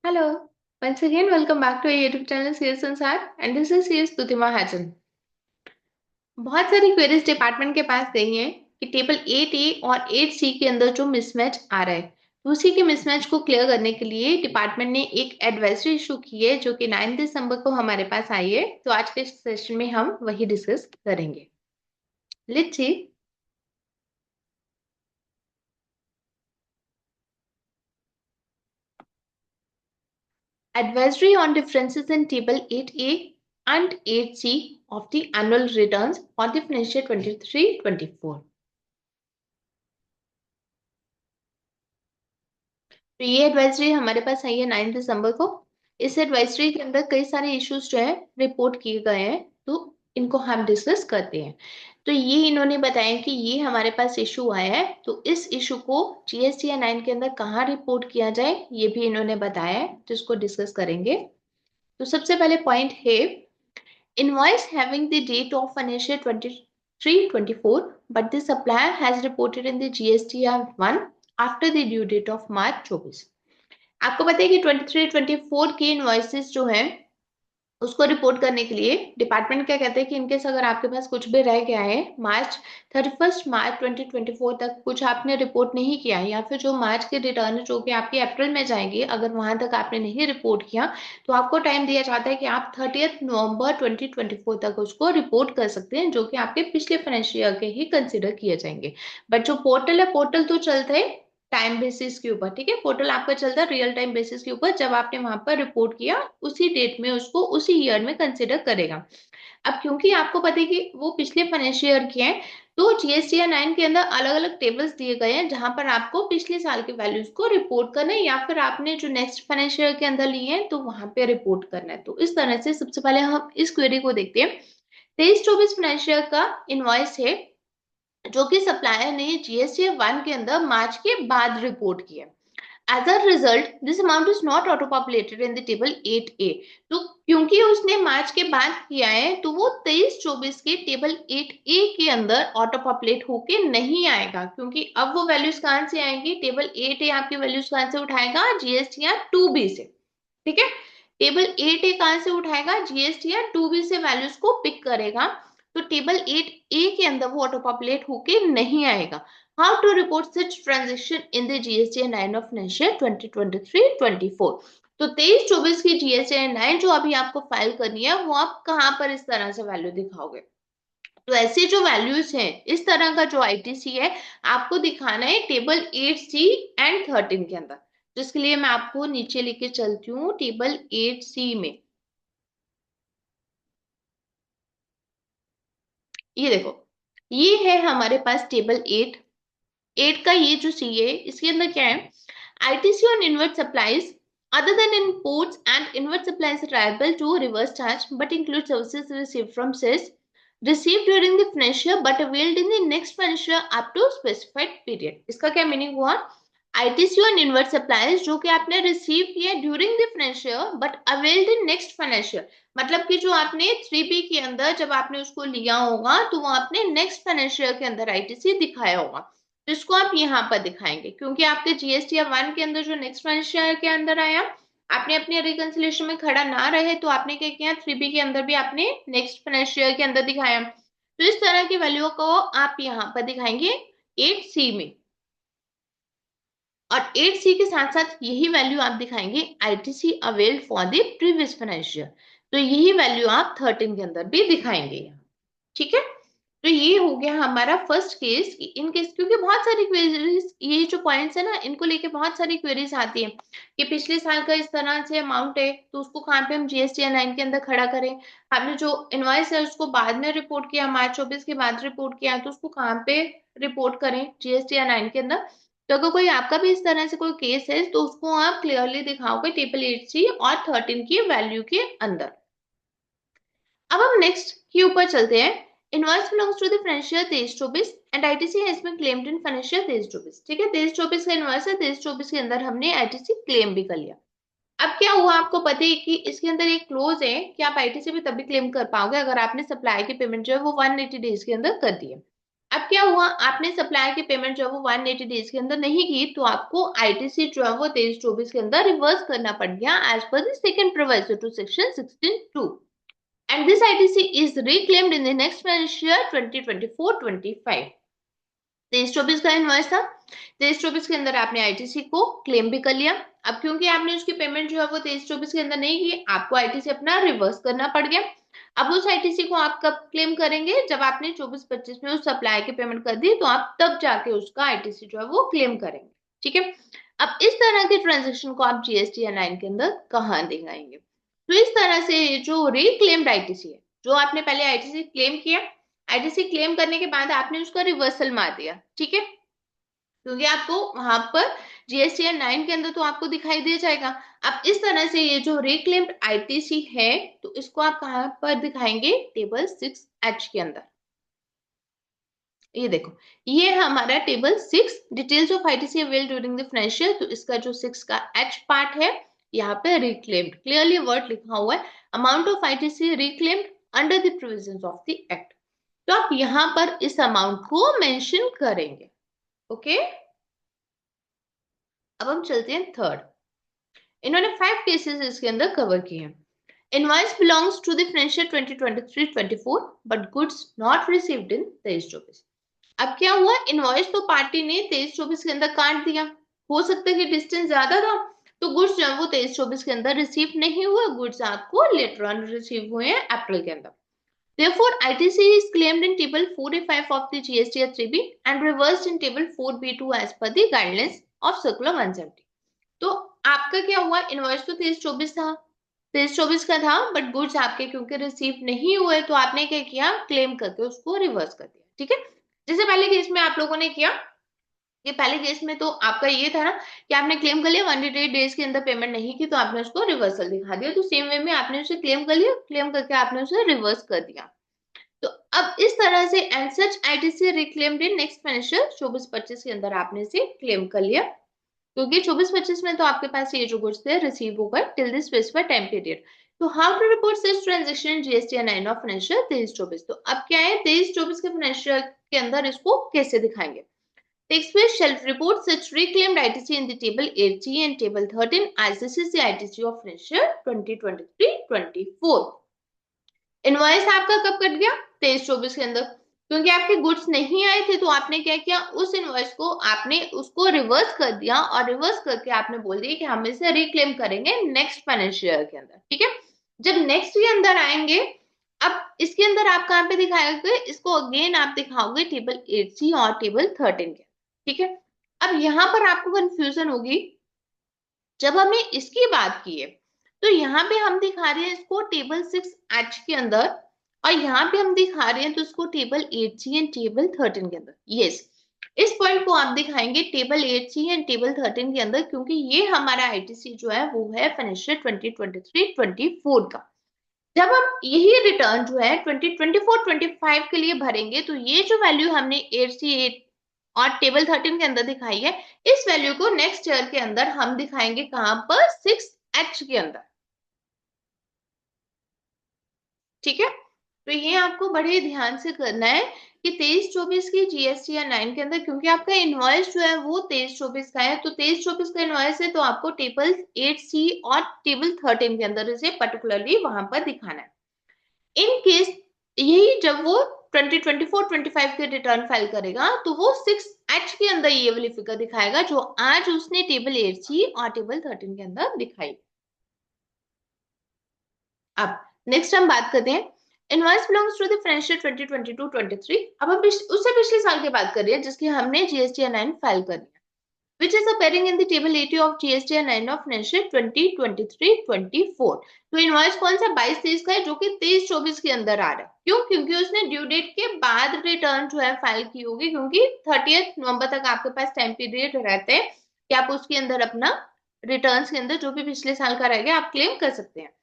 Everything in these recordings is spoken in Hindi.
Hello, once again, welcome back to our YouTube channel CS Sansar and this is CS Tutima Hajan. बहुत सारी क्वेरीज डिपार्टमेंट के पास गई हैं कि टेबल 8A और 8C के अंदर जो मिसमैच आ रहा है तो उसी के मिसमैच को क्लियर करने के लिए डिपार्टमेंट ने एक एडवाइजरी इशू की है जो कि 9 दिसंबर को हमारे पास आई है। तो आज के सेशन में हम वही डिस्कस करेंगे। Let's see. Advisory on differences in Table 8A and 8C of the annual returns for the financial 23-24। तो ये एडवाइजरी हमारे पास आई है 9 दिसंबर को। इस एडवाइजरी के अंदर कई सारे इश्यूज जो है रिपोर्ट किए गए हैं, तो इनको हम डिस्कस करते हैं। तो ये इन्होंने बताया कि ये हमारे पास इशू आया है, तो इस इशू को जीएसटी 9 के अंदर कहाँ रिपोर्ट किया जाए ये भी इन्होंने बताया है, जिसको डिस्कस करेंगे। तो सबसे पहले पॉइंट है invoice having the date of financial 23-24 but the supplier has reported in the GSTR 1 after the due date of March 24। आपको पता है कि 23-24 के इनवॉइसेस जो हैं उसको रिपोर्ट करने के लिए डिपार्टमेंट क्या कहते हैं कि इनकेस अगर आपके पास कुछ भी रह गया है मार्च 2024 तक कुछ आपने रिपोर्ट नहीं किया है, या फिर जो मार्च के रिटर्न जो कि आपके अप्रैल में जाएंगे अगर वहां तक आपने नहीं रिपोर्ट किया तो आपको टाइम दिया जाता है कि आप 30 नवंबर 2024 तक उसको रिपोर्ट कर सकते हैं, जो कि आपके पिछले फाइनेंशियल ईयर के ही कंसिडर किए जाएंगे। बट जो पोर्टल है, पोर्टल तो चलता है टाइम बेसिस के ऊपर, ठीक है। पोर्टल आपका चलता है रियल टाइम बेसिस के ऊपर, जब आपने वहां पर रिपोर्ट किया उसी डेट में उसको उसी ईयर में कंसिडर करेगा। अब क्योंकि आपको पता है कि वो पिछले फाइनेंशियल ईयर के हैं, तो जीएसटी 9 के अंदर अलग अलग टेबल्स दिए गए हैं जहां पर आपको पिछले साल के वैल्यूज को रिपोर्ट करना है, या फिर आपने जो नेक्स्ट फाइनेंशियल ईयर के अंदर लिए हैं तो वहां पे रिपोर्ट करना है। तो इस तरह से सबसे पहले हम इस क्वेरी को देखते हैं। 23-24 फाइनेंशियल का इनवॉइस है जो कि सप्लायर ने जीएसटी 1 के अंदर मार्च के बाद रिपोर्ट किया। As a result, this amount is not auto-populated in the table 8A। तो क्योंकि उसने मार्च के बाद किया है तो वो 23-24 के टेबल 8A के अंदर ऑटो पॉपुलेट होके नहीं आएगा, क्योंकि अब वो वैल्यूज कहां से आएंगी, टेबल 8A आपकी वैल्यूज कहां से उठाएगा, जीएसटीआर 2B से। ठीक है, टेबल 8A कहां से उठाएगा, जीएसटीआर 2B से वैल्यूज को पिक करेगा। तो टेबल 8A के अंदर वो ऑटो पॉपुलेट होके नहीं आएगा। How to report such transaction in the GST 9 of financial 2023-24। तो 23-24 की GST 9 जो अभी आपको फाइल करनी है वो आप कहां पर इस तरह से वैल्यू दिखाओगे। तो ऐसे जो वैल्यूज हैं इस तरह का जो आईटीसी है आपको दिखाना है टेबल 8C एंड 13 के अंदर, जिसके लिए मैं आपको नीचे लेके चलती हूँ टेबल 8C में। ये देखो, ये है हमारे पास टेबल 8 का ये जो सी है इसके अंदर क्या है, ITC on inward supplies other than imports and inward supplies are liable to reverse charge but include services received from sales received during the financial but availed in the next financial up to specified period। इसका क्या मीनिंग हुआ, ITC on inward supplies जो कि आपने रिसीव किया during the financial but availed in next financial, मतलब कि जो आपने 3B के अंदर जब आपने उसको लिया होगा तो वो आपने नेक्स्ट फाइनेंशियल के अंदर ITC दिखाया होगा, तो इसको आप यहाँ पर दिखाएंगे। क्योंकि आपके GST 1 के अंदर जो नेक्स्ट फाइनेंशियल के अंदर आया आपने अपने रिकंसिलेशन में खड़ा ना रहे तो आपने क्या किया, 3B के अंदर भी आपने नेक्स्ट फाइनेंशियल के अंदर दिखाया। तो इस तरह की वैल्यू को आप यहाँ पर दिखाएंगे 8C में, और 8C के साथ साथ यही वैल्यू आप दिखाएंगे ITC availed for the previous financial. तो यही वैल्यू आप 13 के अंदर भी दिखाएंगे यहाँ। ठीक है, तो ये हो गया हमारा फर्स्ट केस। इन केस क्योंकि बहुत सारी क्वेरीज, ये जो पॉइंट्स है ना इनको लेके बहुत सारी क्वेरीज आती है कि पिछले साल का इस तरह से अमाउंट है तो उसको कहाँ पे हम जीएसटी 9 के अंदर खड़ा करें, हमने जो इनवॉइस है उसको बाद में रिपोर्ट किया, मार्च 24 के बाद रिपोर्ट किया, तो उसको कहाँ पे रिपोर्ट करें जीएसटी 9 के अंदर। तो अगर कोई आपका भी इस तरह से कोई केस है तो उसको आप क्लियरली दिखाओगे टेबल 8C और 13 की वैल्यू के अंदर। अब हम नेक्स्ट के ऊपर चलते हैं। Invoice belongs to the financial 23-24 and ITC has been claimed in financial 23-24। ठीक है, 23-24 का इनवॉइस है, 23-24 के अंदर हमने आईटीसी क्लेम भी कर लिया। अब क्या हुआ, आपको पता है कि इसके अंदर एक क्लोज है कि आप आईटीसी भी तभी क्लेम कर पाओगे अगर आपने सप्लाई की पेमेंट जो है वो 180 डेज के अंदर कर दी है। अब क्या हुआ, आपने सप्लायर की पेमेंट जो है वो 180 डेज के अंदर नहीं की, तो आपको आईटीसी जो है वो 23-24 के अंदर रिवर्स करना पड़ गया as per the second provision to section 16(2). And this ITC is reclaimed in the next financial year 2024-25। 23-24 का इनवॉइस था, 23-24 के अंदर आपने आईटीसी को क्लेम भी कर लिया। अब क्योंकि आपने उसकी पेमेंट जो है वो 23-24 के अंदर नहीं की, आपको आईटीसी अपना रिवर्स करना पड़ गया। अब उस आईटीसी को आप कब क्लेम करेंगे, जब आपने 24-25 में उस सप्लाई की पेमेंट कर दी, तो आप तब जाके उसका आईटीसी जो है वो क्लेम करेंगे। ठीक है, अब इस तरह के ट्रांजेक्शन को आप जीएसटी या 9 के अंदर कहाँ दिखाएंगे? तो इस तरह से जो रिक्लेम्ड आईटीसी है, जो आपने पहले आईटीसी क्लेम किया, आईटीसी क्लेम करने के बाद आपने उसका रिवर्सल मार दिया, ठीक है, क्योंकि आपको वहां पर जीएसटी 9 के अंदर तो आपको दिखाई दे जाएगा। अब इस तरह से ये जो रिक्लेम्ड आईटीसी है, तो इसको आप कहां पर दिखाएंगे? टेबल 6H के अंदर। ये देखो, ये हमारा table 6, details of ITC avail during the financial, तो इसका जो 6 का H पार्ट है, यहाँ पे रिक्लेम्ड क्लियरली वर्ड लिखा हुआ है, amount of ITC reclaimed under the provisions of the act. तो आप यहाँ पर इस अमाउंट को मेंशन करेंगे। ओके, अब हम चलते हैं थर्ड। इन्होंने 5 केसेस इसके अंदर कवर किए हैं। Invoice belongs to the financial 2023-24 but goods not received in 23-24। अब क्या हुआ, इनवॉइस तो पार्टी ने 23-24 के अंदर काट दिया, हो सकता है कि डिस्टेंस ज्यादा था, तो गुड्स जो है वो 23-24 के अंदर रिसीव नहीं हुए, गुड्स आपको लेटर ऑन रिसीव हुए हैं अप्रैल के अंदर। Therefore, ITC is claimed in Table 4A5 of the GST 3B and reversed in Table 4B2 as per the guidelines of Circular 170। तो आपका क्या हुआ, इनवॉइस तो 23-24 था, 23-24 का था, बट गुड्स आपके क्योंकि रिसीव नहीं हुए, तो आपने क्या किया, क्लेम करके उसको रिवर्स कर दिया। ठीक है, जैसे पहले केस में आप लोगों ने किया, ये पहले केस में तो आपका ये था ना कि आपने क्लेम कर लिया, 180 डेज के अंदर पेमेंट नहीं की, तो आपने उसको रिवर्सल दिखा दिया, तो सेम वे में आपने उसे क्लेम कर लिया, क्लेम करके आपने उसे रिवर्स कर दिया। तो अब इस तरह से and such ITC reclaimed in next financial 24-25 के अंदर आपने इसे क्लेम कर लिया, क्योंकि 24-25 में तो आपके पास ये जो गुड्स थे रिसीव हो गए till this specified time period. तो how to report such transaction in GST 9 of financial 23-24। तो अब क्या है, 23-24 के फाइनेंशियल के अंदर इसको कैसे दिखाएंगे? Taxpayer shall report such reclaimed ITC in the table 8G and table 13 as this is the ITC of financial 2023-24। Invoice आपका कब कट गया? 23-24 के अंदर, क्योंकि आपके गुड्स नहीं आए थे, तो आपने क्या किया, उस इनवॉइस को आपने उसको रिवर्स कर दिया, और रिवर्स करके आपने बोल दिया कि हम इसे रिक्लेम करेंगे नेक्स्ट फाइनेंशियल ईयर के अंदर। ठीक है, जब नेक्स्ट के अंदर आएंगे, अब इसके अंदर आप कहाँ पे दिखाओगे इसको, अगेन आप दिखाओगे टेबल 8C और टेबल 13 के। ठीक है, अब यहाँ पर आपको कंफ्यूजन होगी, जब हमने इसकी बात की है, तो यहाँ पे हम दिखा रहे हैं इसको टेबल 6H के अंदर, और यहाँ पे हम दिखा रहे हैं तो इसको टेबल 8C एंड टेबल 13 के अंदर। यस, इस पॉइंट को आप दिखाएंगे टेबल 8C एंड टेबल 13 के अंदर, क्योंकि ये हमारा आईटीसी जो है वो है फाइनेंशियल 2023-24 का। जब हम यही रिटर्न जो है 2024-25 के लिए भरेंगे, तो ये जो वैल्यू हमने 8C और टेबल 13 के अंदर दिखाई है, इस वैल्यू को नेक्स्ट ईयर के अंदर हम दिखाएंगे कहां पर, 6H के अंदर। ठीक है, तो ये आपको बड़े ध्यान से करना है कि 23-24 की जीएसटी या 9 के अंदर, क्योंकि आपका इनवॉइस जो है वो 23-24 का है, तो 23-24 का इनवॉइस है, तो आपको टेबल 8C और टेबल 13 के अंदर इसे पर्टिकुलरली वहां पर दिखाना है। इन केस यही जब वो 2024-25 के रिटर्न फाइल करेगा, तो वो 6H के अंदर ये वाली फिगर दिखाएगा जो आज उसने टेबल 8C और टेबल 13 के अंदर दिखाई। अब नेक्स्ट हम बात करते हैं, invoice belongs to the financial 2022-23। अब हम उससे पिछले साल की बात कर रहे हैं जिसकी हमने जीएसटी 9 फाइल करनी है, which is appearing in the table 80 of GST 9 of financial 2023-24। तो इनवॉइस कौन सा 22-23 का है, जो कि 23-24 के अंदर आ रहा है। क्यों? क्योंकि उसने ड्यू डेट के बाद रिटर्न जो है फाइल की होगी, क्योंकि 30 नवंबर तक आपके पास टाइम पीरियड रहते हैं कि आप उसके अंदर अपना रिटर्न्स के अंदर जो भी पिछले साल का रह गया आप क्लेम कर सकते हैं।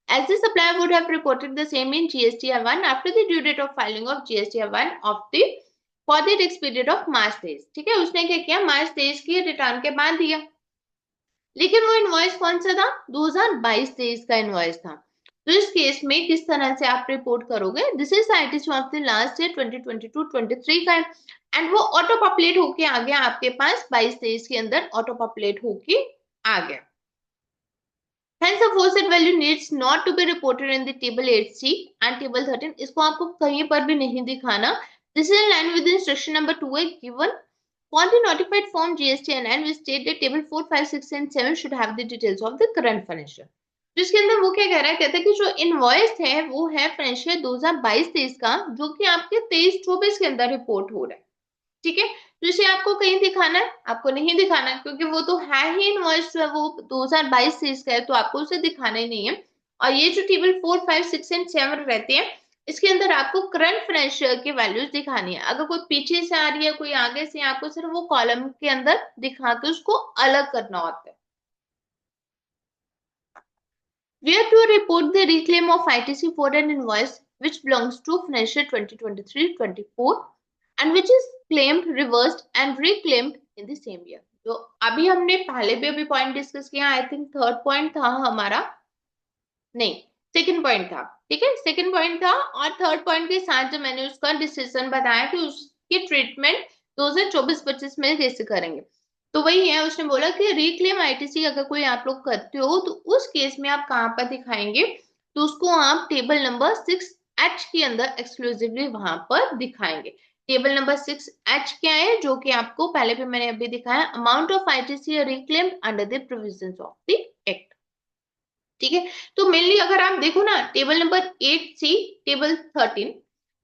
As the supplier would have reported the same in GSTR1 after the due date of filing of GSTR1 of the for the tax period of March 23। ठीक है, उसने क्या किया, मार्च 23 की रिटर्न के बाद दिया, लेकिन वो इनवॉइस कौन सा था, 2022-23 का इनवॉइस था। तो इस केस में किस तरह से आप रिपोर्ट करोगे, this is ITC of the last year 2022-23 का है, एंड वो ऑटो पॉपुलेट होके आ गया आपके पास 22-23 के अंदर ऑटो पॉपुलेट होके आ गया। Hence, the faucet value needs not to be reported in the table 8C and table 13. इसको आपको कहीं पर भी नहीं दिखाना. This is in line with the instruction number 2A given on the notified form GSTN which state that table 4, 5, 6 and 7 should have the details of the current financial. तो इसके अंदर वो क्या कह रहा है, कहता है कि जो इनवॉइस है वो है फाइनेंशियल 2022-23 का, जो कि आपके 23-24 के अंदर रिपोर्ट हो रहा है। ठीक है, तो इसे आपको कहीं दिखाना है, आपको नहीं दिखाना है, क्योंकि वो तो है ही इनवॉइस, जो है वो 2022 से इसका है, तो आपको उसे दिखाना ही नहीं है। और ये जो टेबल 4, 5, 6 एंड 7 रहते हैं, इसके अंदर आपको करंट फाइनेंशियल की वैल्यूज दिखानी है। अगर कोई पीछे से आ रही है, कोई आगे से, आपको सिर्फ वो कॉलम के अंदर दिखा के उसको अलग करना होता है। We have to report the reclaim of ITC for an invoice which belongs to financial 2023-24 and which is claimed, reversed and reclaimed in the same year. तो अभी हमने पहले भी अभी पॉइंट डिस्कस किया, आई थिंक थर्ड पॉइंट था हमारा, नहीं सेकंड पॉइंट था। ठीक है, सेकंड पॉइंट था, और थर्ड पॉइंट के साथ जो मैंने उसका डिसीजन बताया कि उसकी ट्रीटमेंट 2024-25 में कैसे करेंगे, तो वही है, उसने बोला कि रिक्लेम आईटीसी अगर कोई आप लोग करते हो तो उस केस में आप कहाँ पर दिखाएंगे, तो उसको आप टेबल नंबर 6H के अंदर एक्सक्लूसिवली वहां पर दिखाएंगे। टेबल नंबर 6H क्या है, जो कि आपको पहले भी मैंने अभी दिखाया, amount of ITC reclaim under the provisions of the act. ठीक है, तो मेनली अगर आप देखो ना, टेबल नंबर 8C, टेबल 13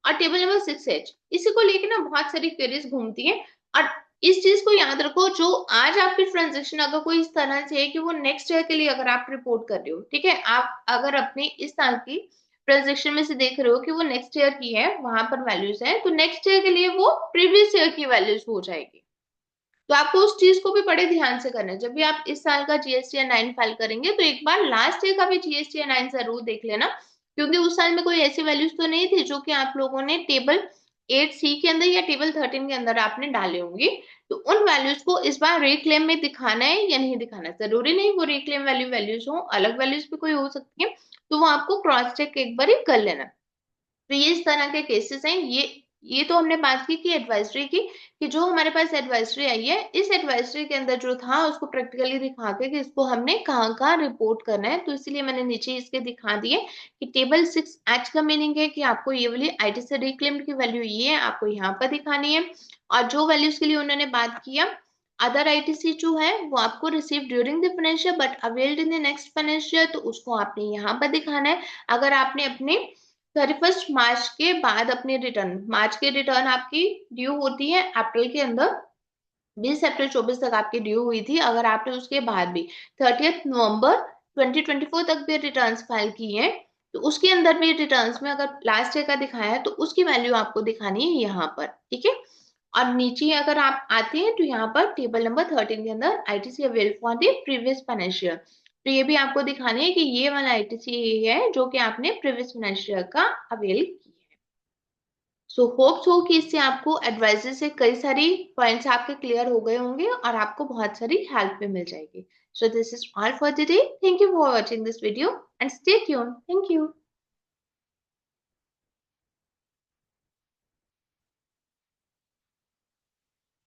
और टेबल नंबर 6H, इसी को लेके ना बहुत सारी क्वेरीज घूमती हैं। और इस चीज को याद रखो, जो आज आपकी ट्रांजेक्शन अगर कोई इस तरह से है कि वो नेक्स्ट ईयर के लिए अगर आप रिपोर्ट कर रहे हो, ठीक है, आप अगर अपनी इस साल की ट्रांजेक्शन में से देख रहे हो कि वो नेक्स्ट ईयर की है, वहां पर वैल्यूज है, तो नेक्स्ट ईयर के लिए वो प्रीवियस ईयर की वैल्यूज हो जाएगी। तो आपको उस चीज को भी बड़े ध्यान से करना है। जब भी आप इस साल का जीएसटी 9 फाइल करेंगे, तो एक बार लास्ट ईयर का भी जीएसटी 9 जरूर देख लेना, क्योंकि उस साल में कोई ऐसी वैल्यूज तो नहीं थी जो कि आप लोगों ने टेबल 8C के अंदर या टेबल 13 के अंदर आपने डाले होंगे। तो उन वैल्यूज को इस बार रिक्लेम में दिखाना है या नहीं दिखाना, जरूरी नहीं वो रिक्लेम वैल्यूज हो, अलग वैल्यूज भी कोई हो सकती है, तो वो आपको क्रॉस चेक एक बार ही कर लेना। तो ये इस तरह के केसेस हैं। ये तो हमने बात की कि एडवाइजरी की, कि जो हमारे पास एडवाइजरी आई है, इस एडवाइजरी के अंदर जो था उसको प्रैक्टिकली दिखा के कि इसको हमने कहाँ कहाँ रिपोर्ट करना है, तो इसीलिए मैंने नीचे इसके दिखा दिए कि टेबल 6H का मीनिंग है कि आपको ये वाली आईटी से रिक्लेम्ड की वैल्यू ये है, आपको यहाँ पर दिखानी है। और जो वैल्यूज के लिए उन्होंने बात किया, अदर आईटीसी जो है वो आपको receive during the financial but availed in the next financial, तो उसको आपने यहाँ पर दिखाना है। अगर आपने अपने 31 मार्च के बाद अपनी रिटर्न, मार्च की रिटर्न आपकी ड्यू होती है अप्रैल के अंदर, 20 अप्रैल 24 तक आपकी ड्यू हुई थी, अगर आपने उसके बाद भी 30 नवंबर 2024 तक भी रिटर्न्स फाइल की है, तो उसके अंदर भी रिटर्न्स में अगर लास्ट ईयर का दिखाया है, तो उसकी वैल्यू आपको दिखानी है यहाँ पर। ठीक है, और नीचे अगर आप आते हैं तो यहाँ पर टेबल नंबर 13 के अंदर ITC avail for the previous financial, तो ये भी आपको दिखानी है कि ये वाला आईटीसी है जो कि आपने प्रीवियस फाइनेंशियल का अवेल किया है। सो होप्स हो कि इससे आपको एडवाइजर से कई सारी पॉइंट्स आपके क्लियर हो गए होंगे और आपको बहुत सारी हेल्प भी मिल जाएगी। So this is all for today, thank you for watching this video and stay tuned, thank you.